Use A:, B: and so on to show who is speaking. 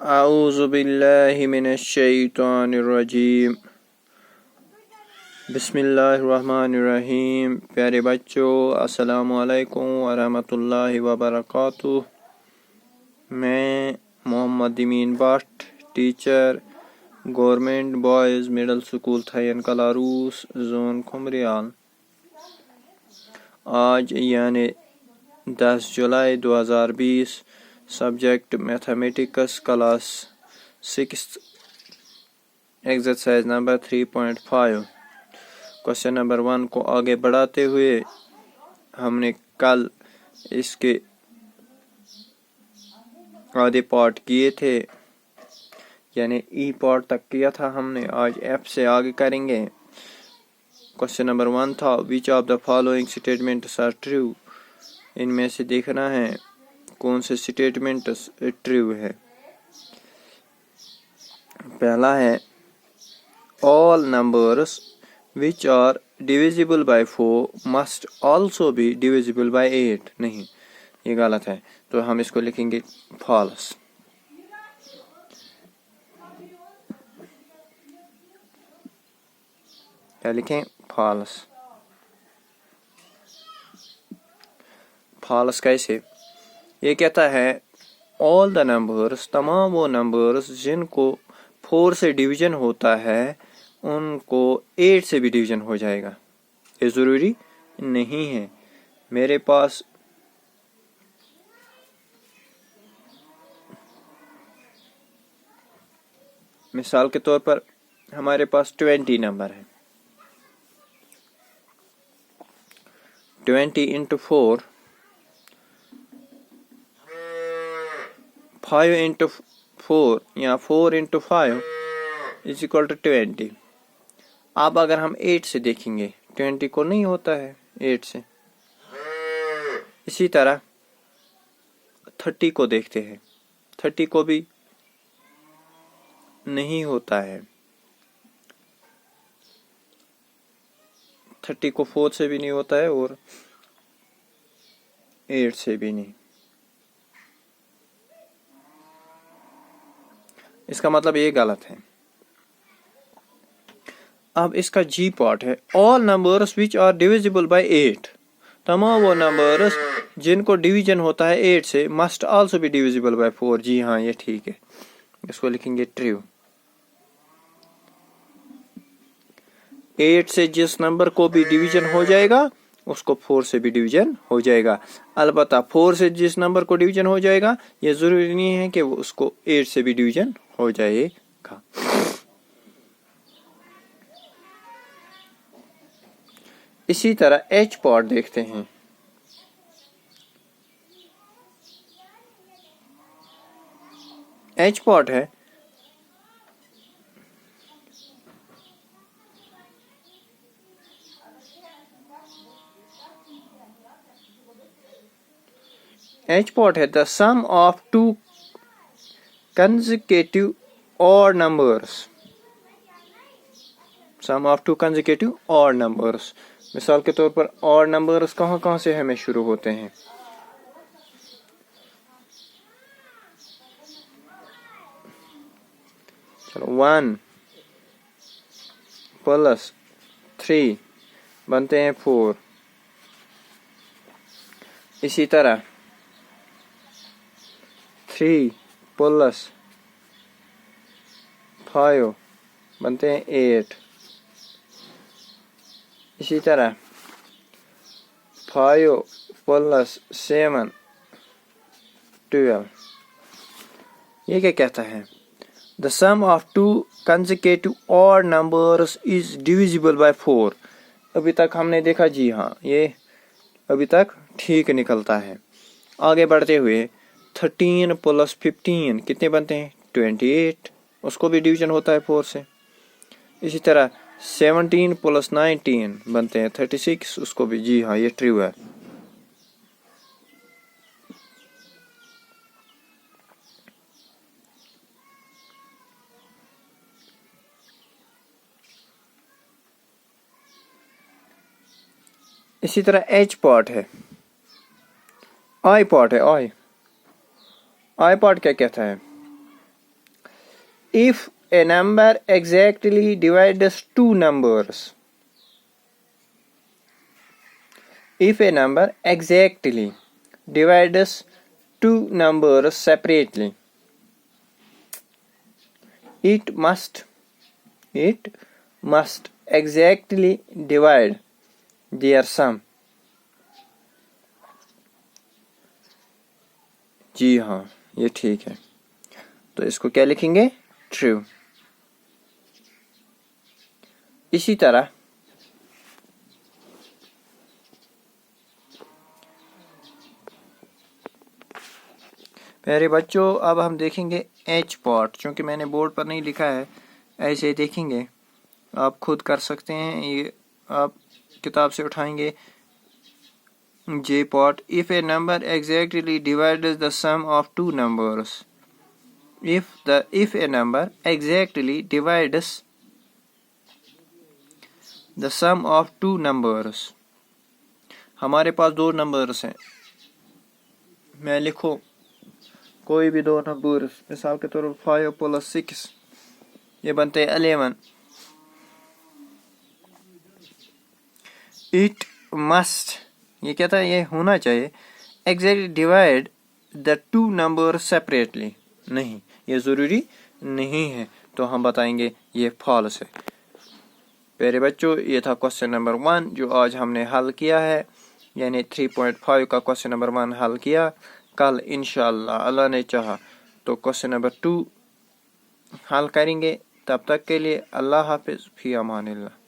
A: اعوذ باللہ من الشیطان الرجیم بسم اللہ الرحمن الرحیم۔ پیارے بچوں، السلام علیکم ورحمۃ اللہ وبرکاتہ۔ میں Muhammad Amin Butt, teacher, government boys middle school Thain Kalaroos, zone Khumriyal. آج یعنی 10 جولائی 2020، subject mathematics, class 6، exercise number 3.5۔ Question number 1 کو آگے بڑھاتے ہوئے ہم نے کل اس کے آدھے پارٹ کیے تھے، یعنی ای پارٹ تک کیا تھا ہم نے، آج ایف سے آگے کریں گے۔ کوشچن نمبر 1 تھا which of the following statements are true؟ ان میں سے دیکھنا ہے کون سے سٹیٹمنٹس ٹرو ہے۔ پہلا ہے all numbers which are divisible by 4 must also be divisible by 8۔ نہیں، یہ غلط ہے، تو ہم اس کو لکھیں گے false۔ کیا لکھیں؟ false۔ false کیسے؟ یہ کہتا ہے all the numbers، تمام وہ نمبرز جن کو 4 سے ڈویژن ہوتا ہے ان کو 8 سے بھی ڈویژن ہو جائے گا۔ یہ ضروری نہیں ہے۔ میرے پاس مثال کے طور پر ہمارے پاس 20 نمبر ہے۔ 20 into 4، 5 into 4 یا 4 into 5 is equal to 20۔ اب اگر ہم 8 سے دیکھیں گے، 20 کو نہیں ہوتا ہے 8 سے۔ اسی طرح 30 کو دیکھتے ہیں، 30 کو بھی نہیں ہوتا ہے، 30 کو 4 سے بھی نہیں ہوتا ہے اور 8 سے بھی نہیں۔ اس کا مطلب یہ غلط ہے۔ اب اس کا جی پارٹ ہے all numbers which are divisible by 8۔ تمام وہ نمبرز جن کو ڈویژن ہوتا ہے 8 سے must also be divisible by 4۔ جی ہاں، یہ ٹھیک ہے، اس کو لکھیں گے ٹرو۔ 8 سے جس نمبر کو بھی ڈویژن ہو جائے گا اس کو 4 سے بھی ڈویژن ہو جائے گا۔ البتہ 4 سے جس نمبر کو ڈویژن ہو جائے گا یہ ضروری نہیں ہے کہ وہ اس کو 8 سے بھی ڈویژن ہو جائے گا۔ اسی طرح ایچ پارٹ دیکھتے ہیں۔ ایچ پارٹ ہے the sum of two consecutive odd numbers۔ sum of two consecutive odd numbers۔ مثال کے طور پر odd numbers کہاں کہاں سے ہمیں شروع ہوتے ہیں؟ چلو 1 plus 3 بنتے ہیں 4۔ اسی طرح 3 plus 5 بنتے ہیں 8۔ اسی طرح 5 plus 7 12۔ یہ کیا کہتا ہے؟ The sum of two consecutive odd numbers is divisible by 4۔ ابھی تک ہم نے دیکھا جی ہاں، یہ ابھی تک ٹھیک نکلتا ہے۔ آگے بڑھتے ہوئے 13 plus 15 کتنے بنتے ہیں؟ 28۔ اس کو بھی ڈویژن ہوتا ہے 4 سے۔ اسی طرح 17 plus 19 بنتے ہیں 36۔ اس کو بھی جی ہاں، یہ ٹرو ہے۔ اسی طرح ایچ پارٹ ہے، آئی پارٹ ہے۔ آئی پارٹ کیا کہتا ہے؟ if a number exactly divides two numbers. If a number exactly divides two numbers separately, it must exactly divide their sum. جی ہاں یہ ٹھیک ہے. تو اس کو کیا لکھیں گے؟ ٹرو. اسی طرح پیارے بچوں اب ہم دیکھیں گے ایچ پارٹ. چونکہ میں نے بورڈ پر نہیں لکھا ہے ایسے دیکھیں گے, آپ خود کر سکتے ہیں. یہ آپ کتاب سے اٹھائیں گے. جے part. if a number exactly divides the sum of two numbers. if a number exactly divides the sum of two numbers. ہمارے پاس دو نمبرز ہیں. میں لکھوں کوئی بھی دو نمبرز, مثال کے طور پر 5 + 6 یہ بنتے 11. it must یہ کہتا ہے یہ ہونا چاہیے exactly divide the two numbers separately. نہیں, یہ ضروری نہیں ہے, تو ہم بتائیں گے یہ فالس ہے. پیارے بچوں یہ تھا کوسچن نمبر 1 جو آج ہم نے حل کیا ہے, یعنی 3.5 کا کوسچن نمبر 1 حل کیا. کل انشاءاللہ اللہ نے چاہا تو کوسچن نمبر 2 حل کریں گے. تب تک کے لیے اللہ حافظ, فی امان اللہ.